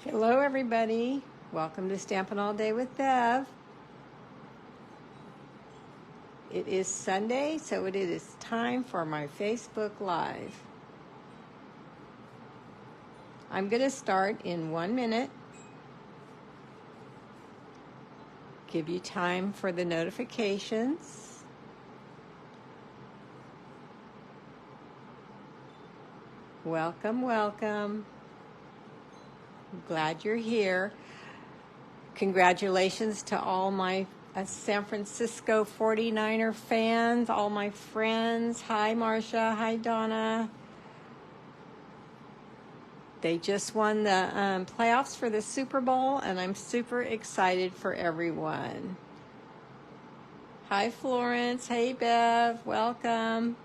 Hello everybody, welcome to Stampin' All Day with Bev. It is Sunday, so it is time for my Facebook Live. I'm going to start in 1 minute. Give you time for the notifications. Welcome, welcome. Glad you're here. Congratulations to all my San Francisco 49er fans, all my friends. Hi, Marcia. Hi, Donna. They just won the playoffs for the Super Bowl, and I'm super excited for everyone. Hi, Florence. Hey, Bev. Welcome.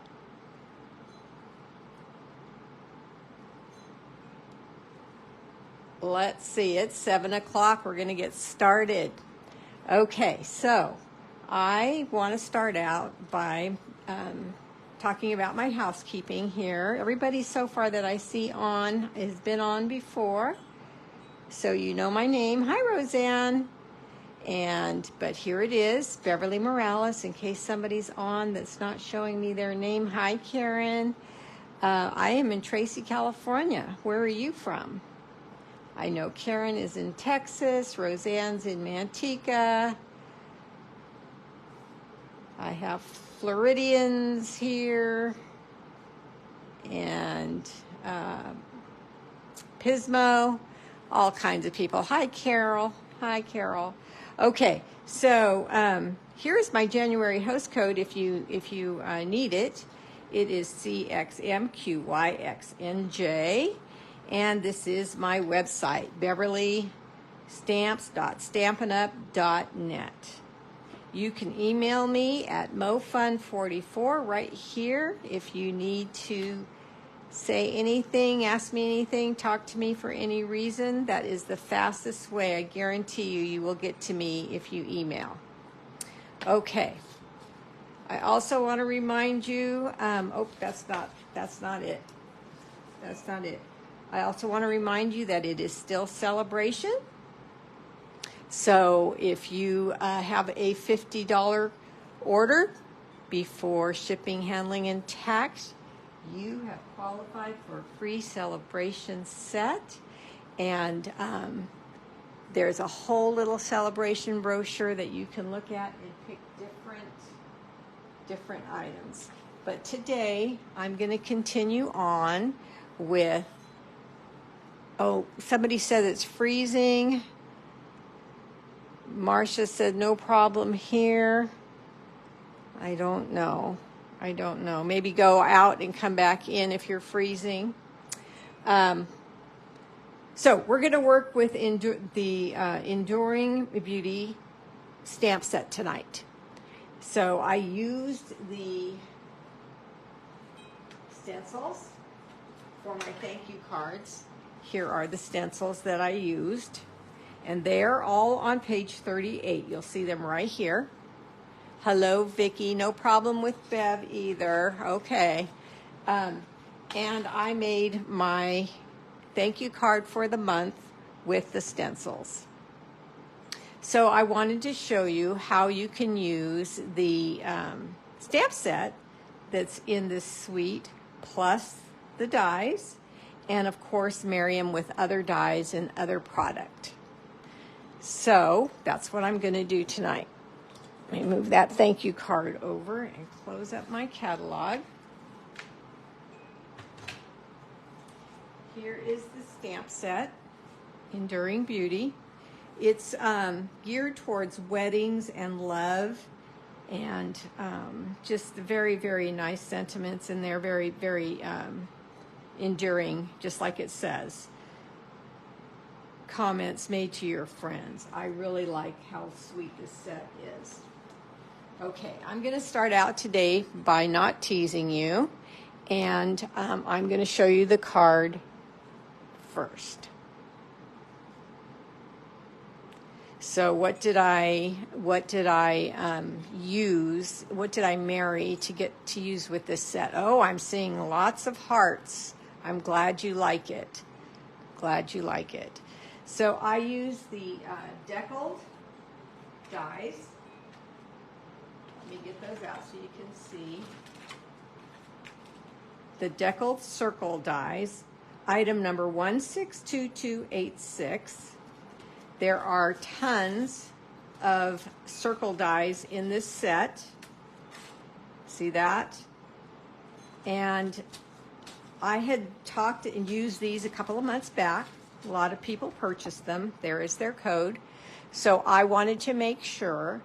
Let's see, it's 7 o'clock. We're going to get started. Okay, so I want to start out by talking about my housekeeping here. Everybody so far that I see on has been on before, so you know my name. Hi, Roseanne. But here it is, Beverly Morales, in case somebody's on that's not showing me their name. Hi, Karen. I am in Tracy, California. Where are you from? I know Karen is in Texas, Roseanne's in Manteca. I have Floridians here, and Pismo, all kinds of people. Hi, Carol. Hi, Carol. Okay, so here's my January host code if you need it. It is CXMQYXNJ. And this is my website, beverlystamps.stampinup.net. You can email me at mofun44 right here if you need to say anything, ask me anything, talk to me for any reason. That is the fastest way. I guarantee you will get to me if you email. Okay. I also want to remind you, that's not it. That's not it. I also want to remind you that it is still celebration. So if you have a $50 order before shipping, handling, and tax, you have qualified for a free celebration set. And there's a whole little celebration brochure that you can look at and pick different items. But today I'm going to continue on with, somebody said it's freezing. Marcia said no problem here. I don't know. Maybe go out and come back in if you're freezing. So we're going to work with the Enduring Beauty stamp set tonight. So I used the stencils for my thank you cards. Here are the stencils that I used, and they're all on page 38. You'll see them right here. Hello, Vicki. No problem with Bev either. Okay. And I made my thank you card for the month with the stencils. So I wanted to show you how you can use the stamp set that's in this suite, plus the dies, and of course marry them with other dies and other product. So that's what I'm going to do tonight. Let me move that thank you card over and close up my catalog. Here is the stamp set, Enduring Beauty. It's geared towards weddings and love, and just very, very nice sentiments in there, very, very enduring, just like it says. Comments made to your friends. I really like how sweet this set is. Okay, I'm going to start out today by not teasing you, and I'm going to show you the card first. So what did I use? What did I marry to get to use with this set? Oh, I'm seeing lots of hearts. I'm glad you like it. Glad you like it. So I use the deckled dies. Let me get those out so you can see. The deckled circle dies, item number 162286. There are tons of circle dies in this set. See that? And I had talked and used these a couple of months back. A lot of people purchased them. There is their code. So I wanted to make sure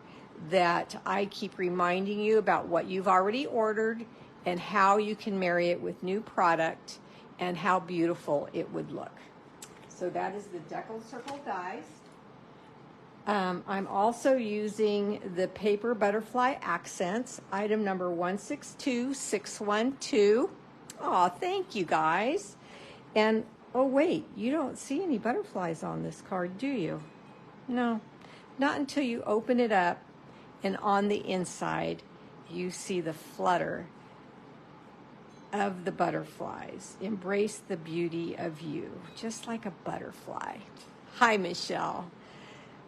that I keep reminding you about what you've already ordered and how you can marry it with new product and how beautiful it would look. So that is the deckled circle dies. I'm also using the paper butterfly accents, item number 162612. Oh, thank you guys. And oh wait, you don't see any butterflies on this card, do you? No, not until you open it up, and on the inside you see the flutter of the butterflies. Embrace the beauty of you, just like a butterfly. Hi, Michelle.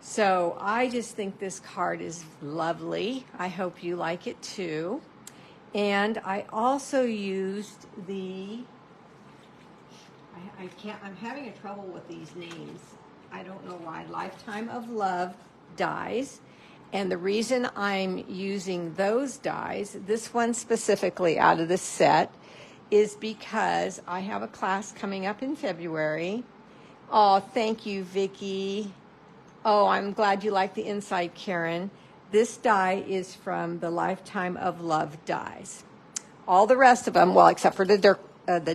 So I just think this card is lovely. I hope you like it too. And I also used I'm having a trouble with these names. I don't know why. Lifetime of Love dies. And the reason I'm using those dies, this one specifically out of the set, is because I have a class coming up in February. Oh, thank you, Vicki. Oh, I'm glad you like the inside, Karen. This die is from the Lifetime of Love dies. All the rest of them, well, except for the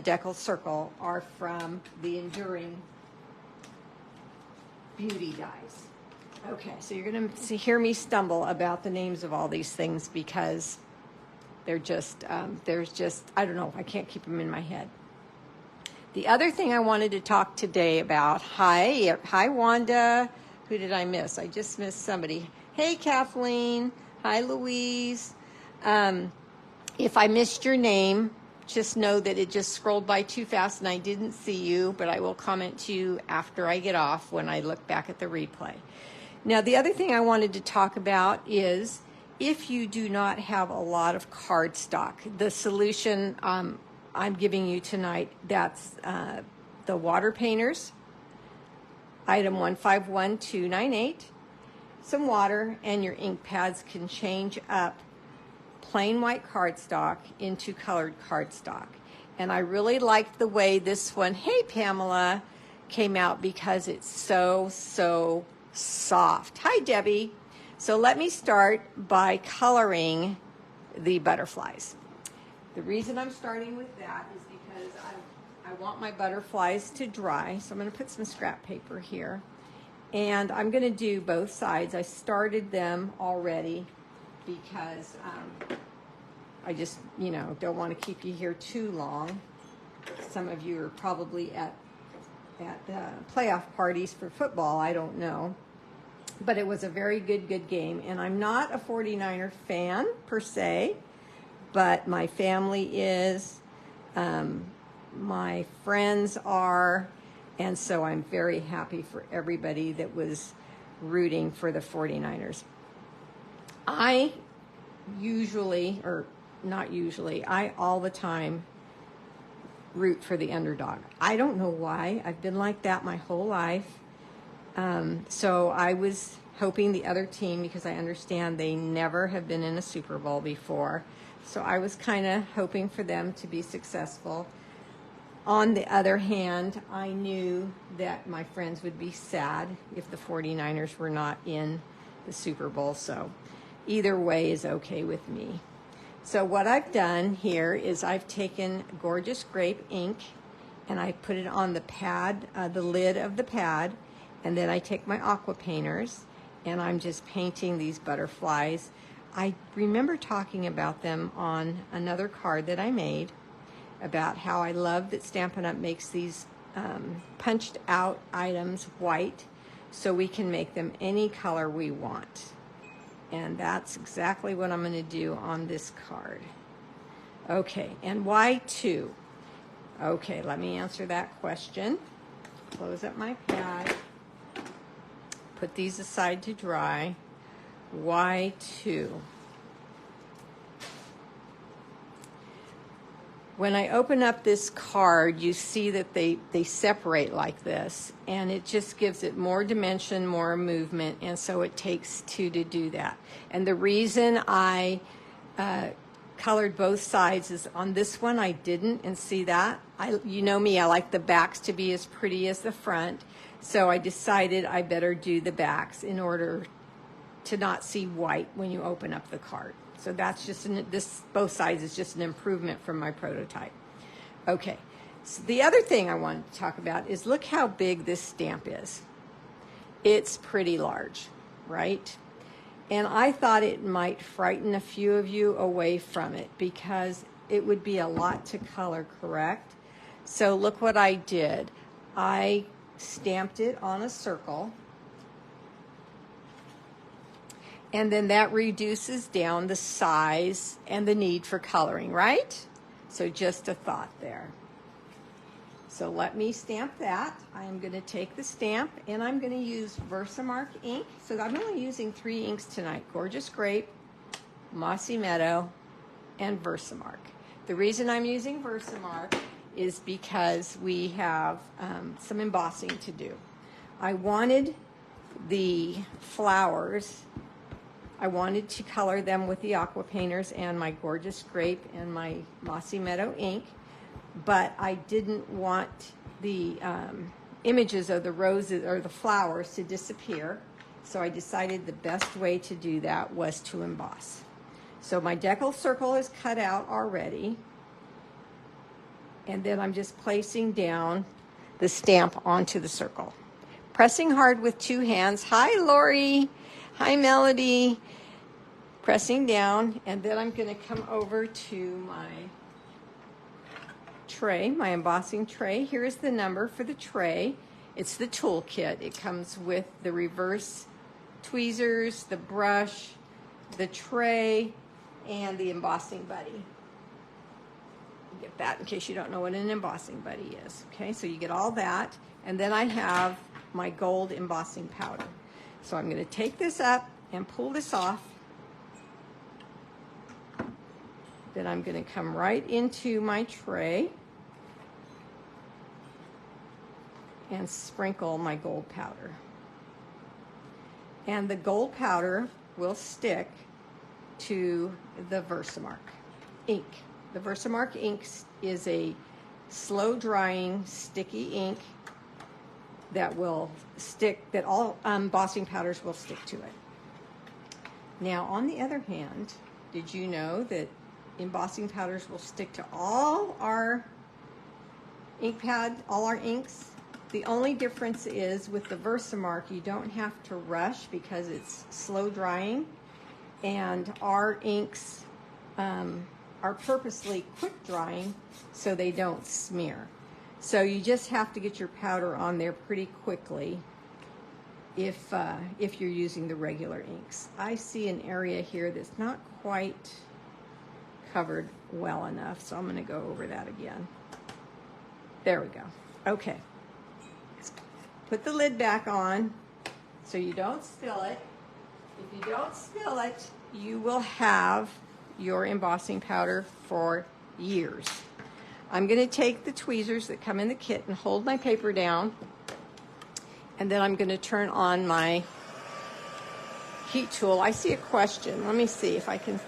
deckled circle, are from the Enduring Beauty dies. Okay, so you're going to hear me stumble about the names of all these things because they're just, I don't know, I can't keep them in my head. The other thing I wanted to talk today about, hi Wanda. Who did I miss? I just missed somebody. Hey, Kathleen. Hi, Louise. If I missed your name, just know that it just scrolled by too fast and I didn't see you, but I will comment to you after I get off when I look back at the replay. Now, the other thing I wanted to talk about is if you do not have a lot of cardstock, the solution I'm giving you tonight, that's the water painters, item 151298, some water, and your ink pads can change up plain white cardstock into colored cardstock. And I really liked the way this one, hey Pamela, came out because it's so soft. Hi, Debbie. So let me start by coloring the butterflies. The reason I'm starting with that is because I want my butterflies to dry. So I'm going to put some scrap paper here. And I'm going to do both sides. I started them already because I just, don't want to keep you here too long. Some of you are probably at playoff parties for football. I don't know. But it was a very good game. And I'm not a 49er fan per se, but my family is, my friends are, and so I'm very happy for everybody that was rooting for the 49ers. I all the time root for the underdog. I don't know why. I've been like that my whole life. So I was hoping the other team, because I understand they never have been in a Super Bowl before, so I was kind of hoping for them to be successful. On the other hand, I knew that my friends would be sad if the 49ers were not in the Super Bowl, so either way is okay with me. So what I've done here is I've taken gorgeous grape ink and I put it on the pad, the lid of the pad, and then I take my aqua painters and I'm just painting these butterflies. I remember talking about them on another card that I made about how I love that Stampin' Up! Makes these punched out items white so we can make them any color we want. And that's exactly what I'm going to do on this card. Okay, and why 2? Okay, let me answer that question. Close up my pad. Put these aside to dry. Y2. When I open up this card, you see that they separate like this, and it just gives it more dimension, more movement, and so it takes two to do that. And the reason I colored both sides is on this one I didn't, and see that? You know me, I like the backs to be as pretty as the front, so I decided I better do the backs in order to not see white when you open up the card. So that's just, both sides is just an improvement from my prototype. Okay, so the other thing I wanted to talk about is look how big this stamp is. It's pretty large, right? And I thought it might frighten a few of you away from it because it would be a lot to color, correct? So look what I did. I stamped it on a circle, and then that reduces down the size and the need for coloring, right? So just a thought there. So let me stamp that. I'm going to take the stamp and I'm going to use Versamark ink. So I'm only using 3 inks tonight: Gorgeous Grape, Mossy Meadow, and Versamark. The reason I'm using Versamark is because we have some embossing to do. I wanted the flowers, I wanted to color them with the aqua painters and my Gorgeous Grape and my Mossy Meadow ink, but I didn't want the images of the roses or the flowers to disappear, so I decided the best way to do that was to emboss. So my decal circle is cut out already, and then I'm just placing down the stamp onto the circle. Pressing hard with 2 hands. Hi, Lori. Hi, Melody. Pressing down, and then I'm going to come over to my tray, my embossing tray. Here's the number for the tray. It's the toolkit. It comes with the reverse tweezers, the brush, the tray, and the embossing buddy. Get that in case you don't know what an embossing buddy is. Okay, so you get all that, and then I have my gold embossing powder. So I'm going to take this up and pull this off. Then I'm going to come right into my tray and sprinkle my gold powder. And the gold powder will stick to the Versamark ink. The Versamark ink is a slow drying, sticky ink that will stick, that all embossing powders will stick to it. Now, on the other hand, did you know that embossing powders will stick to all our ink pad, all our inks? The only difference is with the Versamark, you don't have to rush because it's slow drying, and our inks are purposely quick drying so they don't smear. So you just have to get your powder on there pretty quickly if you're using the regular inks. I see an area here that's not quite covered well enough, so I'm going to go over that again. There we go. Okay. Put the lid back on so you don't spill it. If you don't spill it, you will have your embossing powder for years. I'm going to take the tweezers that come in the kit and hold my paper down, and then I'm going to turn on my heat tool. I see a question. Let me see if I can.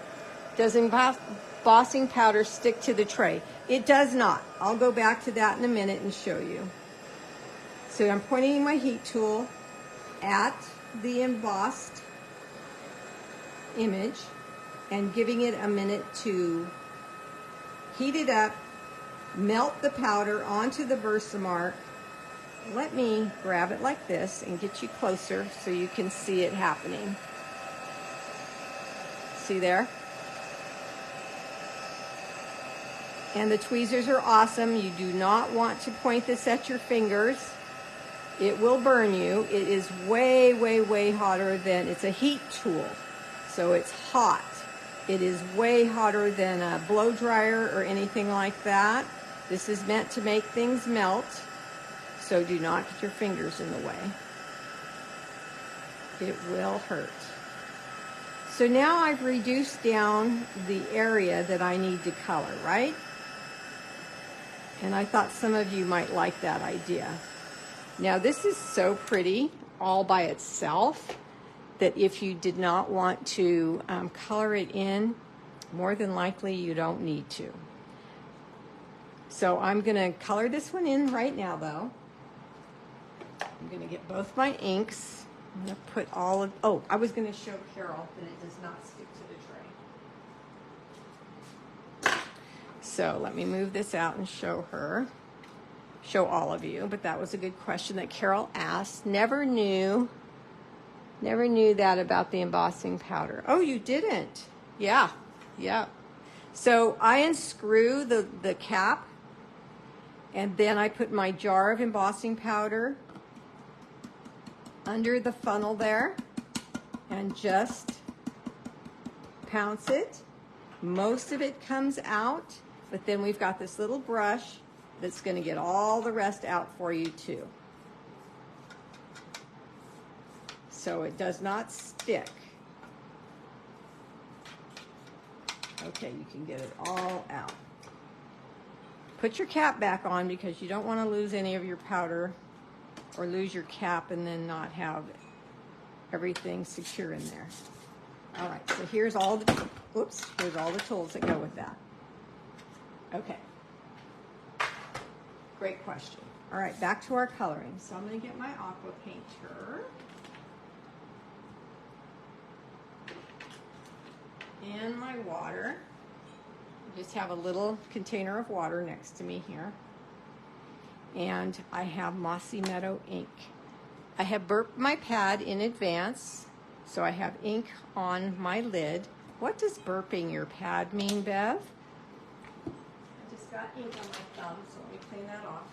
Does embossing powder stick to the tray? It does not. I'll go back to that in a minute and show you. So I'm pointing my heat tool at the embossed image and giving it a minute to heat it up, melt the powder onto the Versamark. Let me grab it like this and get you closer so you can see it happening. See there? And the tweezers are awesome. You do not want to point this at your fingers. It will burn you. It is way, way, way hotter than, it's a heat tool, so it's hot. It is way hotter than a blow dryer or anything like that. This is meant to make things melt, so do not get your fingers in the way. It will hurt. So now I've reduced down the area that I need to color, right? And I thought some of you might like that idea. Now this is so pretty all by itself that if you did not want to color it in, more than likely you don't need to. So I'm gonna color this one in right now though. I'm gonna get both my inks. I'm gonna put all of, oh, I was gonna show Carol that it does not stick to the tray. So let me move this out and show her, show all of you, but that was a good question that Carol asked. Never knew that about the embossing powder. Oh, you didn't? Yeah. So I unscrew the cap, and then I put my jar of embossing powder under the funnel there and just pounce it. Most of it comes out, but then we've got this little brush that's going to get all the rest out for you too. So it does not stick. Okay, you can get it all out. Put your cap back on because you don't want to lose any of your powder or lose your cap and then not have everything secure in there. All right, so here's all the, here's all the tools that go with that. Okay. Great question. All right, back to our coloring. So I'm going to get my aqua painter and my water. I just have a little container of water next to me here. And I have Mossy Meadow ink. I have burped my pad in advance, so I have ink on my lid. What does burping your pad mean, Bev? I just got ink on my thumb, so let me clean that off.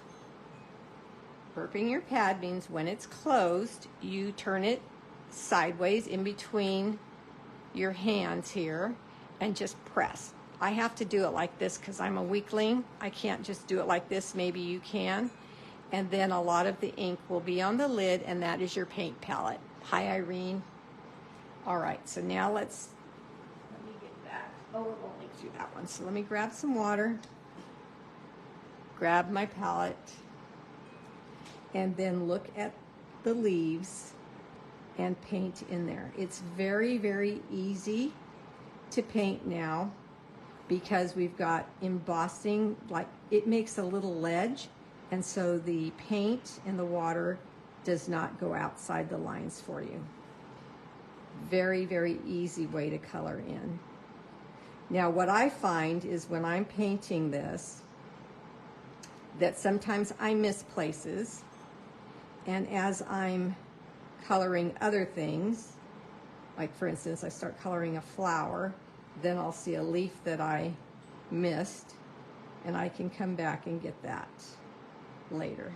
Burping your pad means when it's closed, you turn it sideways in between your hands here and just press. I have to do it like this because I'm a weakling. I can't just do it like this. Maybe you can. And then a lot of the ink will be on the lid, and that is your paint palette. Hi, Irene. All right, so now let me get that. Oh, it won't link through that one. So let me grab some water, grab my palette, and then look at the leaves and paint in there. It's very, very easy to paint now because we've got embossing, like it makes a little ledge, and so the paint and the water does not go outside the lines for you. Very, very easy way to color in. Now what I find is when I'm painting this, that sometimes I miss places, and as I'm coloring other things, like for instance, I start coloring a flower, then I'll see a leaf that I missed, and I can come back and get that later.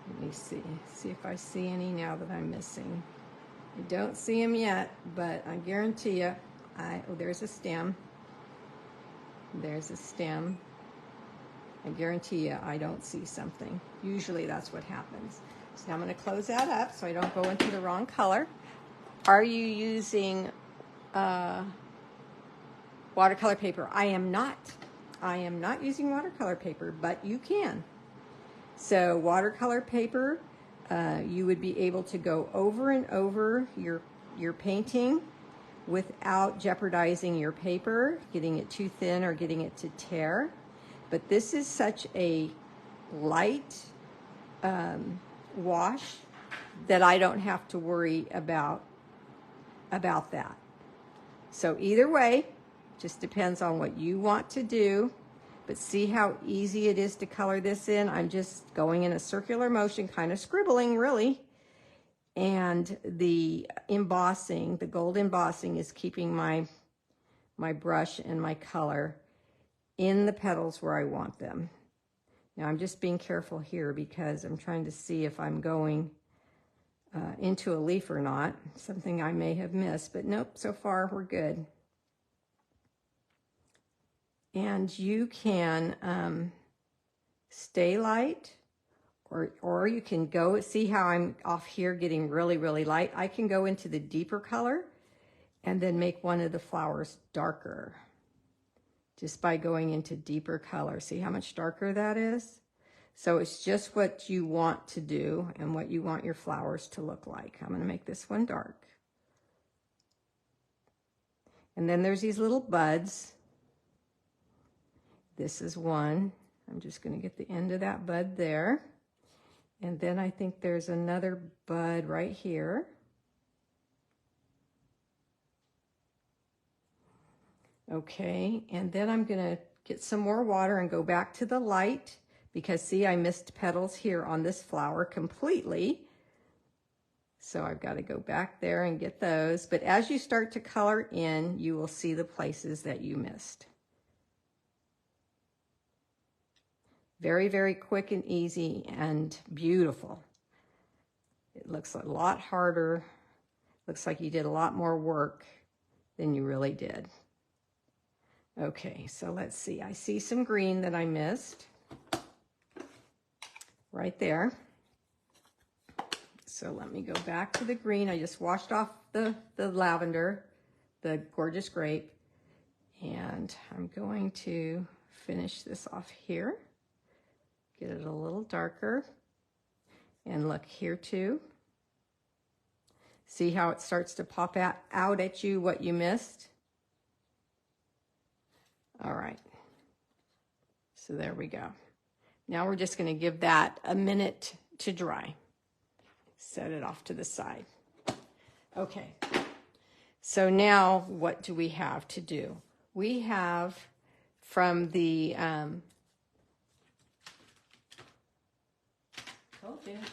Let me see if I see any now that I'm missing. I don't see them yet, but I guarantee you, oh, there's a stem. There's a stem. I guarantee you I don't see something. Usually that's what happens. So now I'm going to close that up so I don't go into the wrong color. Are you using watercolor paper? I am not. I am not using watercolor paper, but you can. So watercolor paper, you would be able to go over and over your painting without jeopardizing your paper, getting it too thin or getting it to tear. But this is such a light wash that I don't have to worry about that. So either way, just depends on what you want to do. But see how easy it is to color this in? I'm just going in a circular motion, kind of scribbling really. And the embossing, the gold embossing, is keeping my brush and my color in the petals where I want them. Now I'm just being careful here because I'm trying to see if I'm going into a leaf or not. Something I may have missed, but nope, so far we're good. And you can stay light Or you can go, see how I'm off here getting really, really light? I can go into the deeper color and then make one of the flowers darker just by going into deeper color. See how much darker that is? So it's just what you want to do and what you want your flowers to look like. I'm going to make this one dark. And then there's these little buds. This is one. I'm just going to get the end of that bud there. And then I think there's another bud right here. Okay, and then I'm going to get some more water and go back to the light because see, I missed petals here on this flower completely. So I've got to go back there and get those. But as you start to color in, you will see the places that you missed. Very, very quick and easy and beautiful. It looks a lot harder. Looks like you did a lot more work than you really did. Okay, so let's see. I see some green that I missed right there. So let me go back to the green. I just washed off the lavender, the gorgeous grape, and I'm going to finish this off here. Get it a little darker. And look here too. See how it starts to pop out at you what you missed? All right. So there we go. Now we're just going to give that a minute to dry. Set it off to the side. Okay. So now what do we have to do? We have from the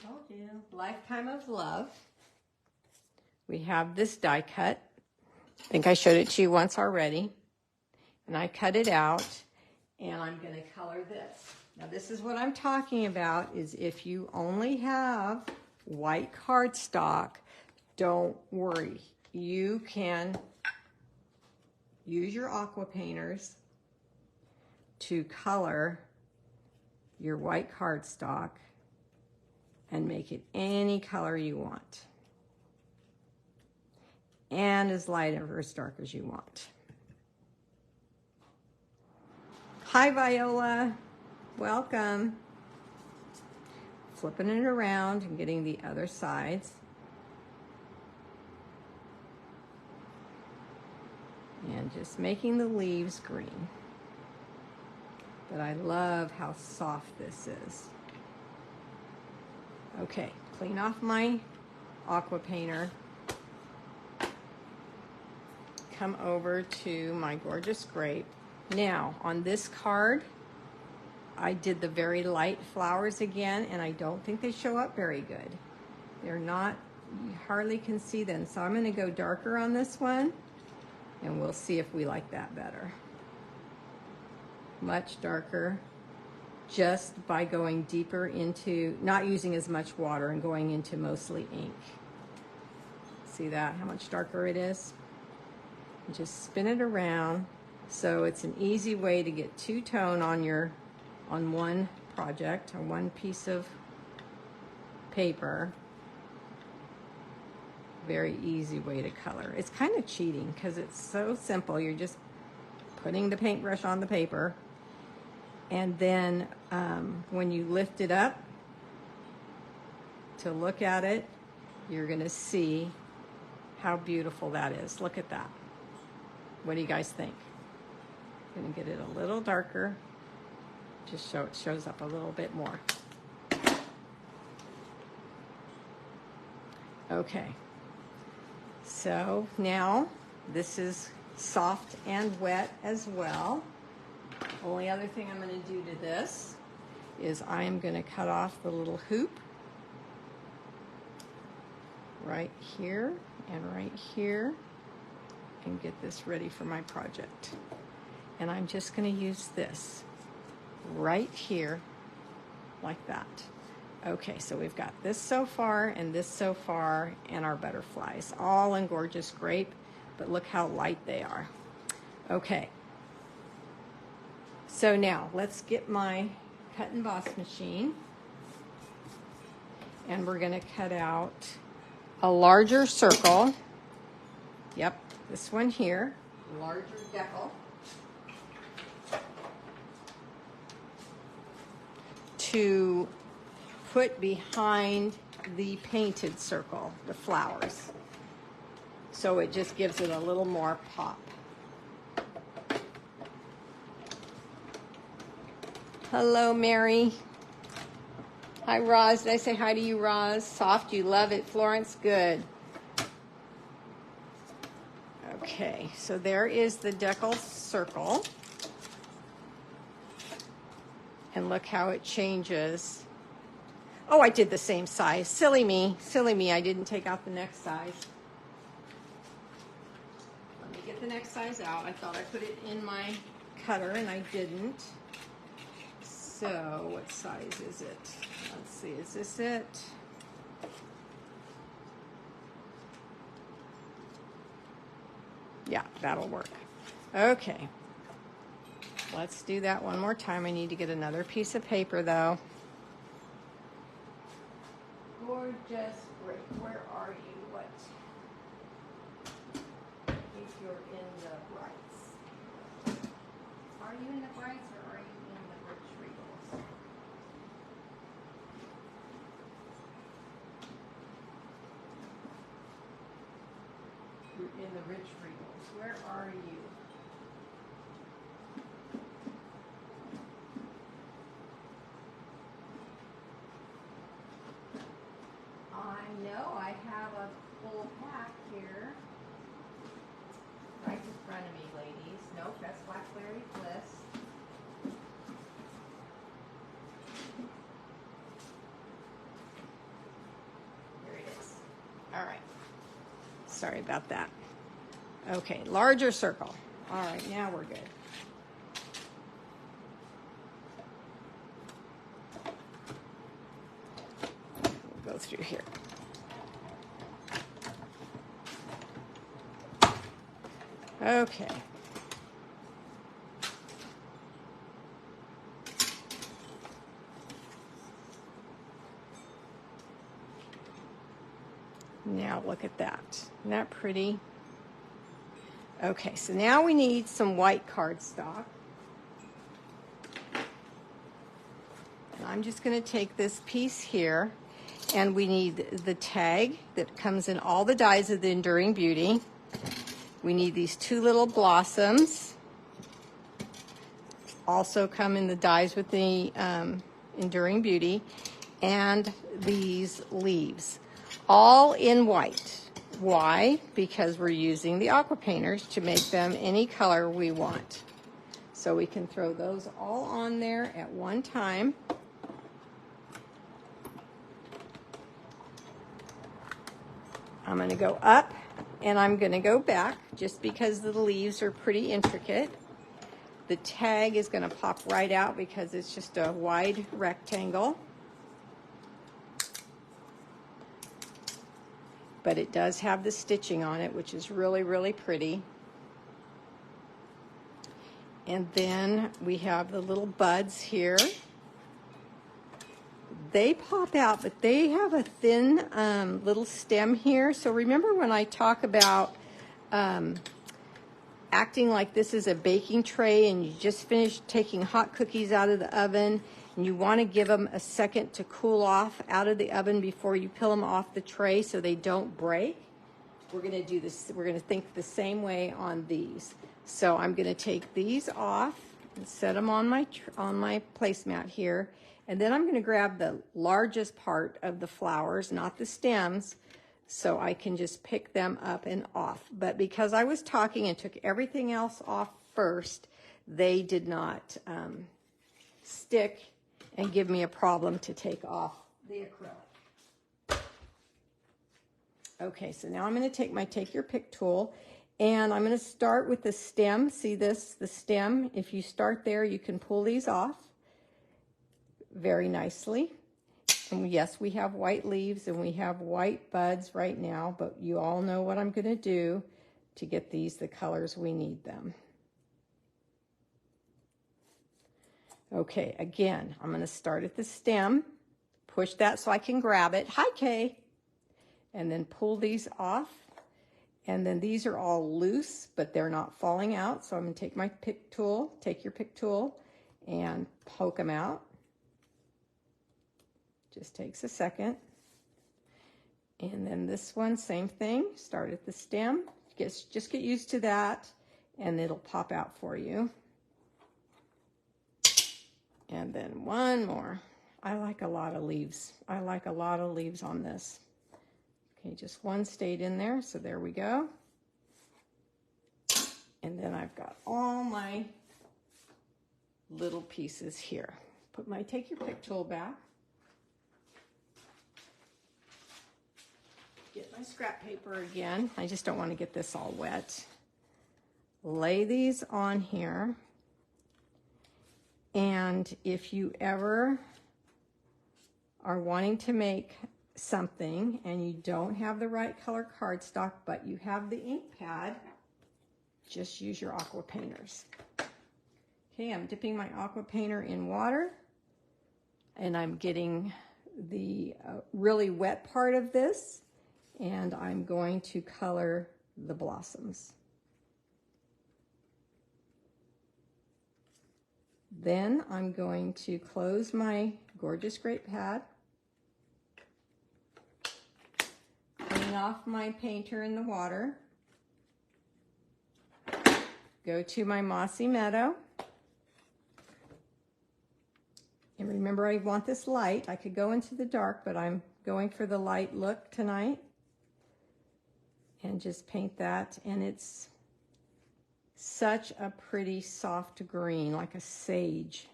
told you, Lifetime of Love. We have this die cut. I think I showed it to you once already. And I cut it out, and I'm going to color this. Now, this is what I'm talking about, is if you only have white cardstock, don't worry. You can use your aqua painters to color your white cardstock and make it any color you want. And as light or as dark as you want. Hi, Viola. Welcome. Flipping it around and getting the other sides. And just making the leaves green. But I love how soft this is. Okay, clean off my aqua painter. Come over to my gorgeous grape. Now, on this card, I did the very light flowers again, and I don't think they show up very good. They're not, you hardly can see them. So I'm going to go darker on this one, and we'll see if we like that better. Much darker, just by going deeper into, not using as much water and going into mostly ink. See that, how much darker it is? And just spin it around. So it's an easy way to get two-tone on one project, on one piece of paper. Very easy way to color. It's kind of cheating because it's so simple. You're just putting the paintbrush on the paper, and then when you lift it up to look at it, you're going to see how beautiful that is. Look at that. What do you guys think? I'm going to get it a little darker, just so it shows up a little bit more. Okay, so now this is soft and wet as well. Only other thing I'm going to do to this is I am going to cut off the little hoop right here and right here and get this ready for my project. And I'm just going to use this right here like that. Okay, so we've got this so far and this so far and our butterflies all in gorgeous grape, but look how light they are. Okay, so now let's get my cut and emboss machine And we're going to cut out a larger circle. Yep, this one here, larger decal. To put behind the painted circle, the flowers. So it just gives it a little more pop. Hello, Mary. Hi, Roz. Did I say hi to you, Roz? Soft, you love it. Florence, good. Okay, so there is the decal circle. And look how it changes. Oh, I did the same size. Silly me. Silly me. I didn't take out the next size. Let me get the next size out. I thought I put it in my cutter, and I didn't. So, what size is it? Let's see. Is this it? Yeah, that'll work. Okay. Let's do that one more time. I need to get another piece of paper, though. Gorgeous. Great. Where are you? What? If you're in the brights. Are you in the brights or are you in the rich regals? You're in the rich regals. Where are you? I know I have a full pack here. Right in front of me, ladies. Nope, that's Blackberry Bliss. Here it is. All right. Sorry about that. Okay, larger circle. All right, now we're good. We'll go through here. Okay. Now look at that. Isn't that pretty? Okay, so now we need some white cardstock. And I'm just going to take this piece here, and we need the tag that comes in all the dies of the Enduring Beauty. We need these two little blossoms. Also come in the dies with the Enduring Beauty. And these leaves. All in white. Why? Because we're using the aqua painters to make them any color we want. So we can throw those all on there at one time. I'm going to go up and I'm going to go back just because the leaves are pretty intricate. The tag is going to pop right out because it's just a wide rectangle. But it does have the stitching on it, which is really, really pretty. And then we have the little buds here. They pop out, but they have a thin little stem here. So remember when I talk about acting like this is a baking tray and you just finished taking hot cookies out of the oven and you want to give them a second to cool off out of the oven before you peel them off the tray so they don't break? We're going to do this. We're going to think the same way on these. So I'm going to take these off and set them on my placemat here. And then I'm going to grab the largest part of the flowers, not the stems, so I can just pick them up and off. But because I was talking and took everything else off first, they did not stick and give me a problem to take off the acrylic. Okay, so now I'm going to take my Take Your Pick tool, and I'm going to start with the stem. See this, the stem? If you start there, you can pull these off very nicely. And yes, we have white leaves and we have white buds right now, but you all know what I'm going to do to get these the colors we need them. Okay, again, I'm going to start at the stem, push that so I can grab it. Hi, Kay. And then pull these off. And then these are all loose, but they're not falling out. So I'm going to take my pick tool, take your pick tool, and poke them out. Just takes a second. And then this one, same thing. Start at the stem. Just get used to that, and it'll pop out for you. And then one more. I like a lot of leaves. I like a lot of leaves on this. Okay, just one stayed in there, so there we go. And then I've got all my little pieces here. Take your pick tool back. Get my scrap paper again. I just don't want to get this all wet. Lay these on here. And if you ever are wanting to make something and you don't have the right color cardstock, but you have the ink pad, just use your aqua painters. Okay, I'm dipping my aqua painter in water, and I'm getting the really wet part of this, and I'm going to color the blossoms. Then I'm going to close my gorgeous grape pad, clean off my painter in the water, go to my mossy meadow, and remember I want this light. I could go into the dark, but I'm going for the light look tonight, and just paint that. And it's such a pretty soft green, like a sage,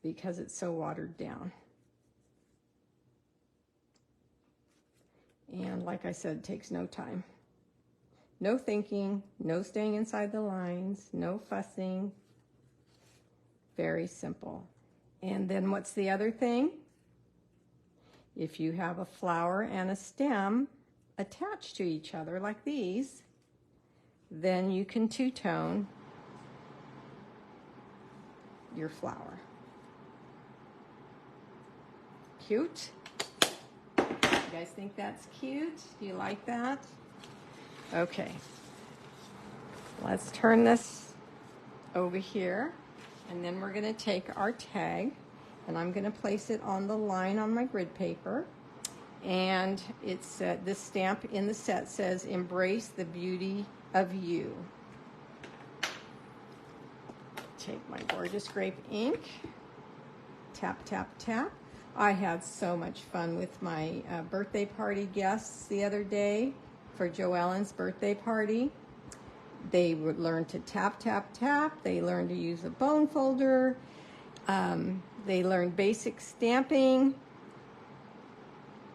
because it's so watered down. And like I said, it takes no time. No thinking, no staying inside the lines, no fussing. Very simple. And then what's the other thing? If you have a flower and a stem attached to each other like these, then you can two-tone your flower. Cute? You guys think that's cute? Do you like that? Okay. Let's turn this over here, and then we're going to take our tag, and I'm going to place it on the line on my grid paper. And it's this stamp in the set says, "Embrace the beauty of you." Take my gorgeous grape ink, tap, tap, tap. I had so much fun with my birthday party guests the other day for Joellen's birthday party. They would learn to tap, tap, tap. They learned to use a bone folder. They learned basic stamping.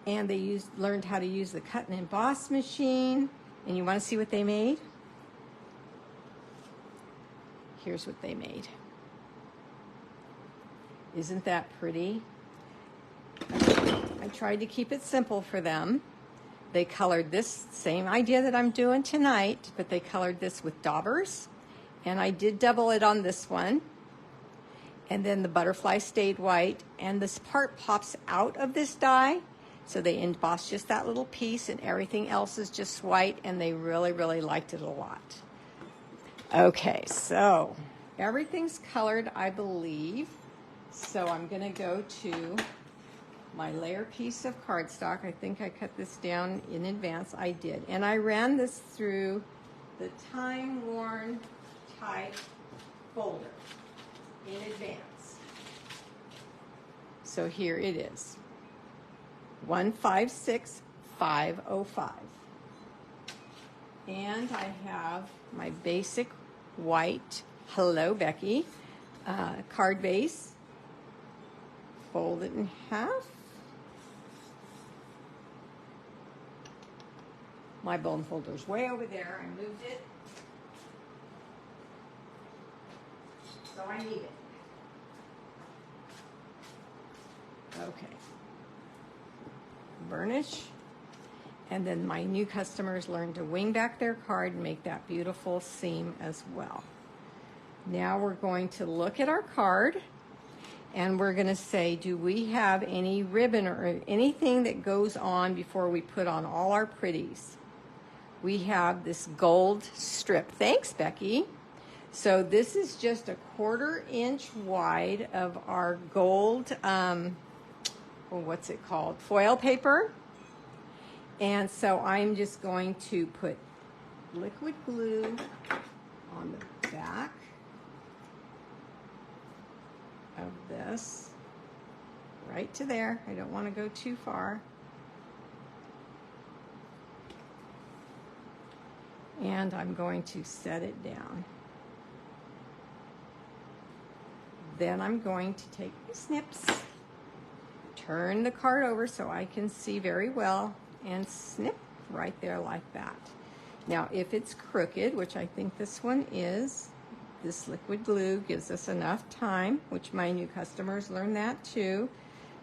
And they learned how to use the cut and emboss machine. And you want to see what they made? Here's what they made. Isn't that pretty? I tried to keep it simple for them. They colored this same idea that I'm doing tonight, but they colored this with daubers. And I did double it on this one. And then the butterfly stayed white. And this part pops out of this die. So they embossed just that little piece, and everything else is just white, and they really, really liked it a lot. Okay, so everything's colored, I believe. So I'm going to go to my layer piece of cardstock. I think I cut this down in advance. I did. And I ran this through the time-worn type folder in advance. So here it is. 156505. And I have my basic white Hello Becky card base. Fold it in half. My bone folder's way over there. I moved it. So I need it. Okay. Burnish. And then my new customers learn to wing back their card and make that beautiful seam as well. Now we're going to look at our card, And we're going to say, do we have any ribbon or anything that goes on before we put on all our pretties? We have this gold strip. Thanks, Becky. So this is just a 1/4 inch wide of our gold, what's it called? Foil paper. And so I'm just going to put liquid glue on the back of this, right to there. I don't want to go too far. And I'm going to set it down. Then I'm going to take my snips, turn the card over so I can see very well, and snip right there like that. Now, if it's crooked, which I think this one is, this liquid glue gives us enough time, which my new customers learn that too,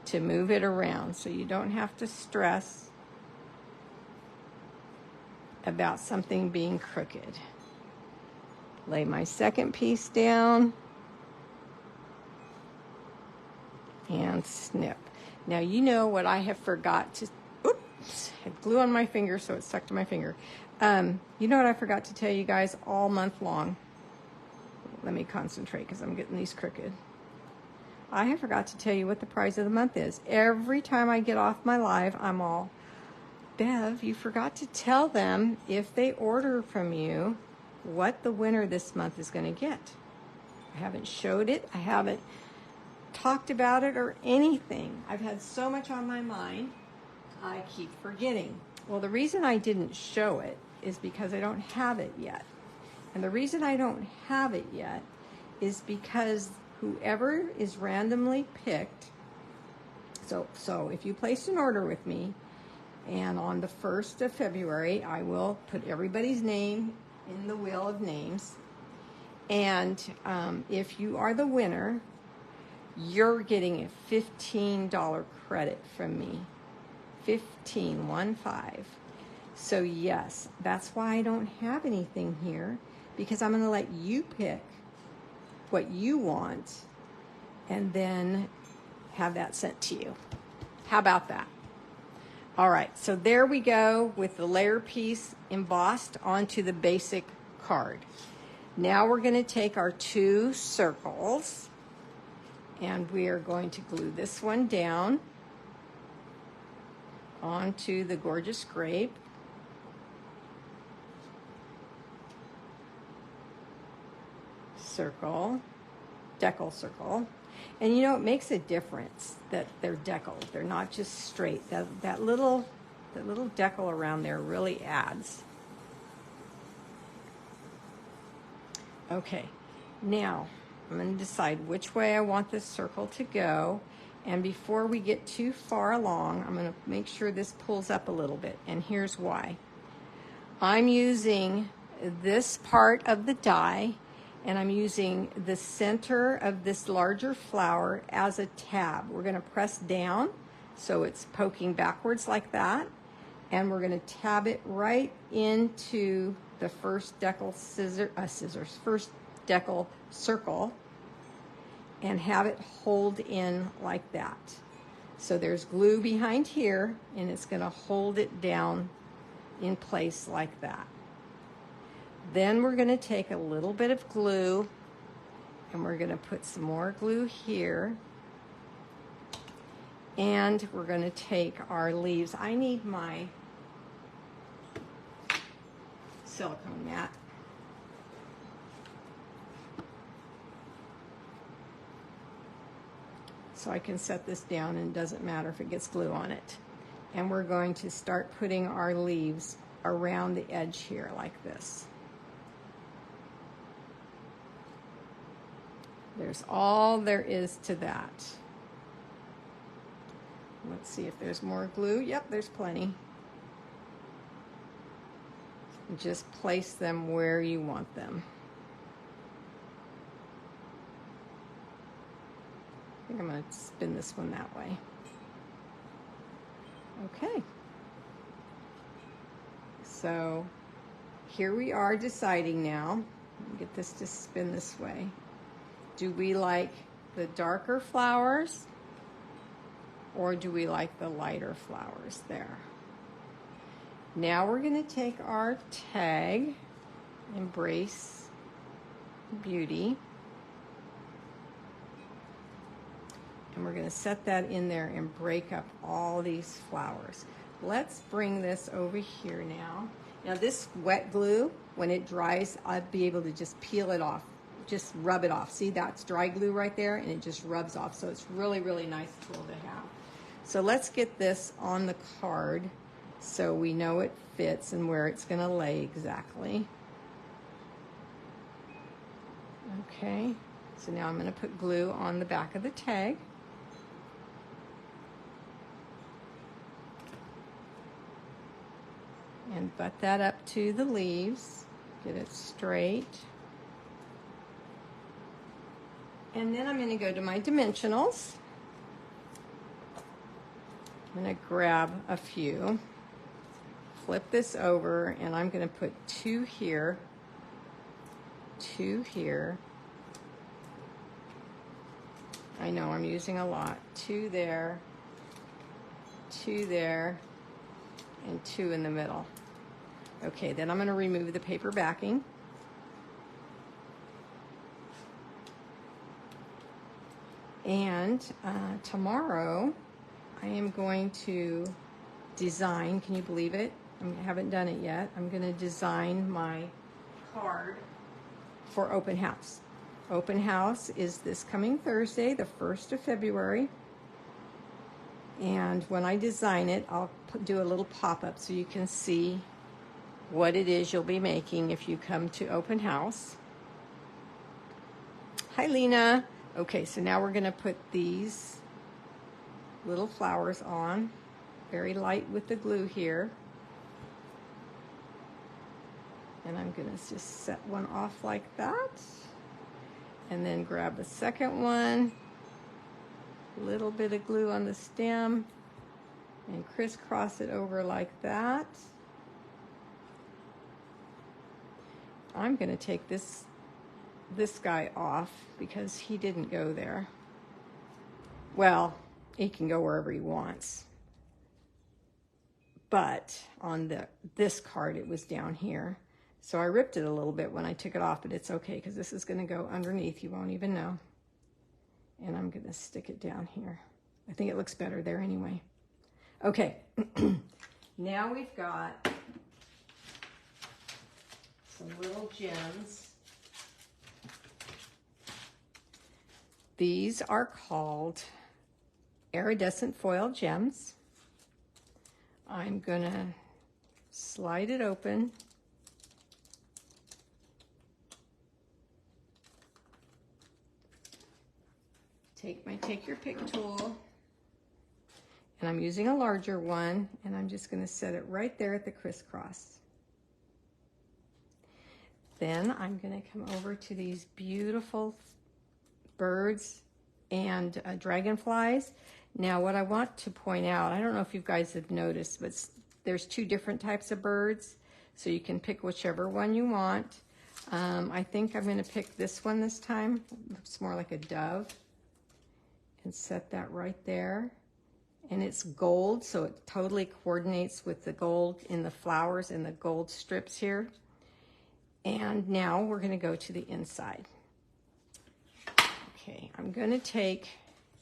to move it around. So you don't have to stress about something being crooked. Lay my second piece down and snip. Now you know what I have forgot to, oops, I had glue on my finger so it stuck to my finger. You know what I forgot to tell you guys all month long? Let me concentrate because I'm getting these crooked. I have forgot to tell you what the prize of the month is. Every time I get off my live, I'm all, Bev, you forgot to tell them if they order from you what the winner this month is going to get. I haven't showed it. I haven't talked about it or anything. I've had so much on my mind, I keep forgetting. Well, the reason I didn't show it is because I don't have it yet. And the reason I don't have it yet is because whoever is randomly picked, so if you placed an order with me, and on the 1st of February, I will put everybody's name in the wheel of names. And if you are the winner, you're getting a $15 credit from me. 15. So yes, that's why I don't have anything here, because I'm going to let you pick what you want and then have that sent to you. How about that? All right, so there we go with the layer piece embossed onto the basic card. Now we're going to take our 2 circles and we are going to glue this one down onto the gorgeous grape. Circle, decal circle. And you know, it makes a difference that they're deckled. They're not just straight. That little decal around there really adds. Okay, now I'm going to decide which way I want this circle to go. And before we get too far along, I'm going to make sure this pulls up a little bit. And here's why. I'm using this part of the die, and I'm using the center of this larger flower as a tab. We're going to press down so it's poking backwards like that, and we're going to tab it right into the first decal first decal circle, and have it hold in like that. So there's glue behind here, and it's going to hold it down in place like that. Then we're going to take a little bit of glue and we're going to put some more glue here. And we're going to take our leaves. I need my silicone mat. So I can set this down and it doesn't matter if it gets glue on it. And we're going to start putting our leaves around the edge here like this. There's all there is to that. Let's see if there's more glue. Yep, there's plenty. Just place them where you want them. I think I'm going to spin this one that way. Okay. So here we are deciding now. Get this to spin this way. Do we like the darker flowers, or do we like the lighter flowers there? Now we're going to take our tag, Embrace Beauty, and we're going to set that in there and break up all these flowers. Let's bring this over here now. Now this wet glue, when it dries, I'll be able to just peel it off, just rub it off. See, that's dry glue right there, and it just rubs off. So it's really, really nice tool to have. So let's get this on the card so we know it fits and where it's going to lay exactly. Okay, so now I'm going to put glue on the back of the tag. And butt that up to the leaves, get it straight. And then I'm going to go to my dimensionals. I'm going to grab a few, flip this over, and I'm going to put 2 here, 2 here. I know I'm using a lot. 2 there, 2 there, and 2 in the middle. Okay, then I'm going to remove the paper backing. And tomorrow I am going to design, can you believe it? I haven't done it yet. I'm going to design my card for open house. Open house is this coming Thursday, the 1st of February. And when I design it, I'll do a little pop-up so you can see what it is you'll be making if you come to open house. Hi, Lena. Okay, so now we're going to put these little flowers on, very light with the glue here. And I'm going to just set one off like that. And then grab the second one, a little bit of glue on the stem, and crisscross it over like that. I'm going to take this guy off because he didn't go there. Well, he can go wherever he wants. But on this card, it was down here. So I ripped it a little bit when I took it off, but it's okay because this is going to go underneath. You won't even know. And I'm going to stick it down here. I think it looks better there anyway. Okay. Now we've got some little gems. These are called iridescent foil gems. I'm going to slide it open. Take your pick tool, and I'm using a larger one, and I'm just going to set it right there at the crisscross. Then I'm going to come over to these beautiful birds and dragonflies. Now what I want to point out, I don't know if you guys have noticed, but there's 2 different types of birds, so you can pick whichever one you want. I think I'm going to pick this one this time. It looks more like a dove. And set that right there. And it's gold, so it totally coordinates with the gold in the flowers and the gold strips here. And now we're going to go to the inside. Okay, I'm going to take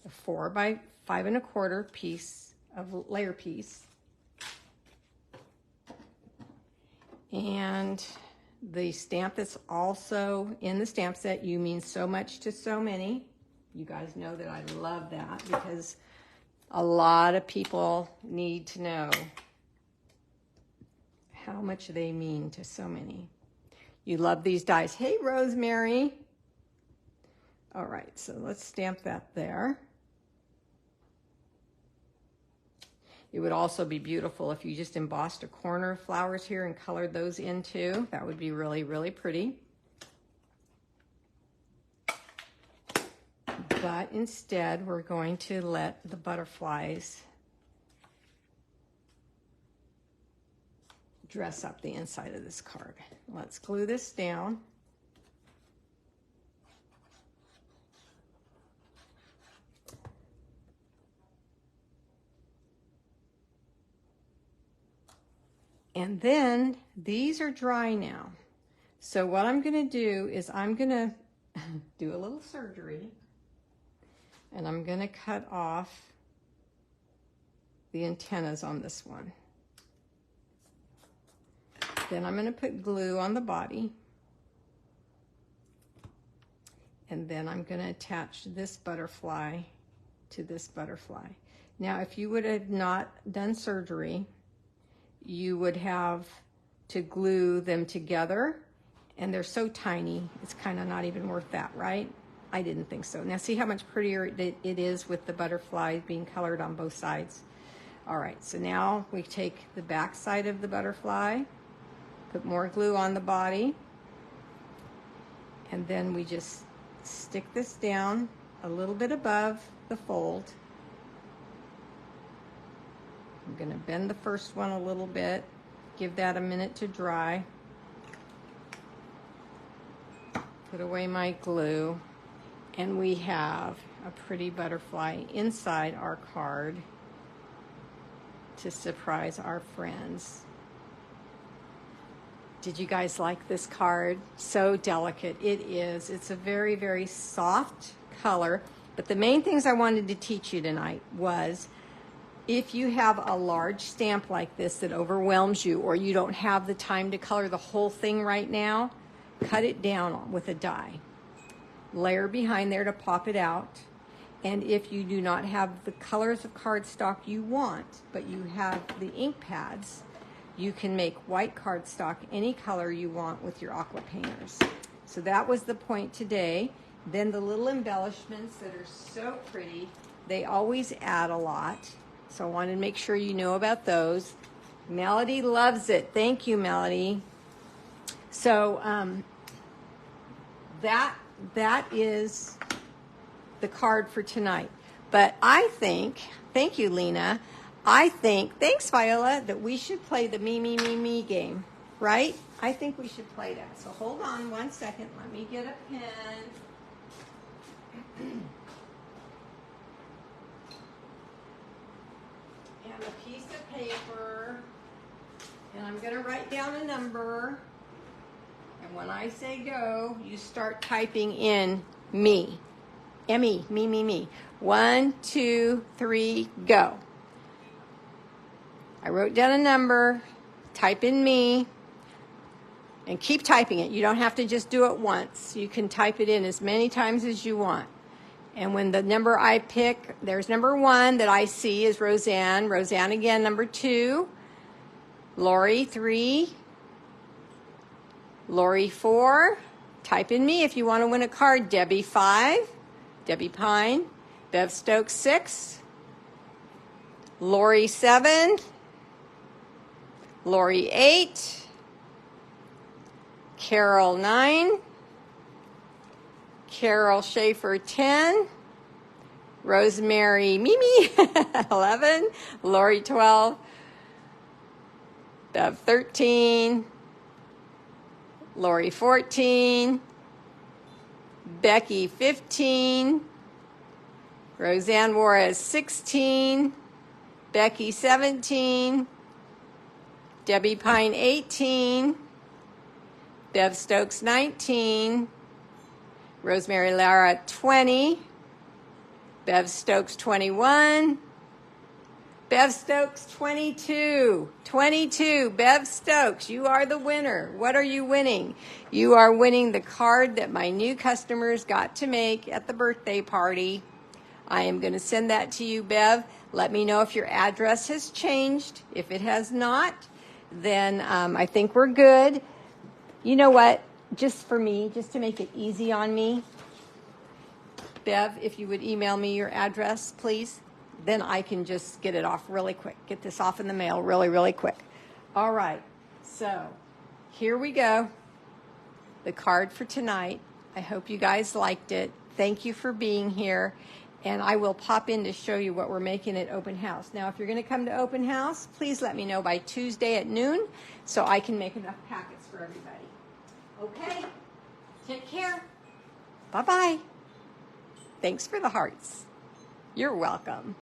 a 4 by 5 1/4 piece of layer piece. And the stamp that's also in the stamp set, You Mean So Much to So Many. You guys know that I love that because a lot of people need to know how much they mean to so many. You love these dies. Hey, Rosemary. All right, so let's stamp that there. It would also be beautiful if you just embossed a corner of flowers here and colored those in too. That would be really, really pretty. But instead, we're going to let the butterflies dress up the inside of this card. Let's glue this down. And then these are dry now. So what I'm going to do is I'm going to do a little surgery, and I'm going to cut off the antennas on this one. Then I'm going to put glue on the body, and then I'm going to attach this butterfly to this butterfly. Now, if you would have not done surgery, you would have to glue them together, and they're so tiny, it's kind of not even worth that, right? I didn't think so. Now see how much prettier it is with the butterfly being colored on both sides. All right, so now we take the back side of the butterfly, put more glue on the body, and then we just stick this down a little bit above the fold. I'm going to bend the first one a little bit, give that a minute to dry. Put away my glue, and we have a pretty butterfly inside our card to surprise our friends. Did you guys like this card? So delicate. It is. It's a very, very soft color, but the main things I wanted to teach you tonight was, if you have a large stamp like this that overwhelms you, or you don't have the time to color the whole thing right now, cut it down with a die. Layer behind there to pop it out. And if you do not have the colors of cardstock you want, but you have the ink pads, you can make white cardstock any color you want with your aqua painters. So that was the point today. Then the little embellishments that are so pretty, they always add a lot. So I wanted to make sure you know about those. Melody loves it. Thank you, Melody. So that is the card for tonight. But I think, thank you, Lena. I think, thanks, Viola, that we should play the me, me, me, me game, right? I think we should play that. So hold on one second. Let me get a pen. And a piece of paper. And I'm going to write down a number. And when I say go, you start typing in me. M-E, me, me, me. 1, 2, 3, go. I wrote down a number, type in me, and keep typing it. You don't have to just do it once. You can type it in as many times as you want. And when the number I pick, there's number 1 that I see is Roseanne. Roseanne again, number 2. Lori, 3. Lori, 4. Type in me if you want to win a card. Debbie, 5. Debbie Pine. Bev Stokes, 6. Lori, 7. Lori, 8. Carol, 9. Carol Schaefer, 10. Rosemary, Mimi, 11. Lori, 12. Bev, 13. Lori, 14. Becky, 15. Roseanne Juarez, 16. Becky, 17. Debbie Pine, 18. Bev Stokes, 19. Rosemary Lara, 20. Bev Stokes, 21. Bev Stokes, 22. 22. Bev Stokes, you are the winner. What are you winning? You are winning the card that my new customers got to make at the birthday party. I am going to send that to you, Bev. Let me know if your address has changed. If it has not, then I think we're good. You know what? Just for me, just to make it easy on me, Bev, if you would email me your address, please, then I can just get it off really quick. Get this off in the mail really, really quick. All right, so here we go. The card for tonight. I hope you guys liked it. Thank you for being here. And I will pop in to show you what we're making at open house. Now, if you're going to come to open house, please let me know by Tuesday at noon so I can make enough packets for everybody. Okay, take care. Bye-bye. Thanks for the hearts. You're welcome.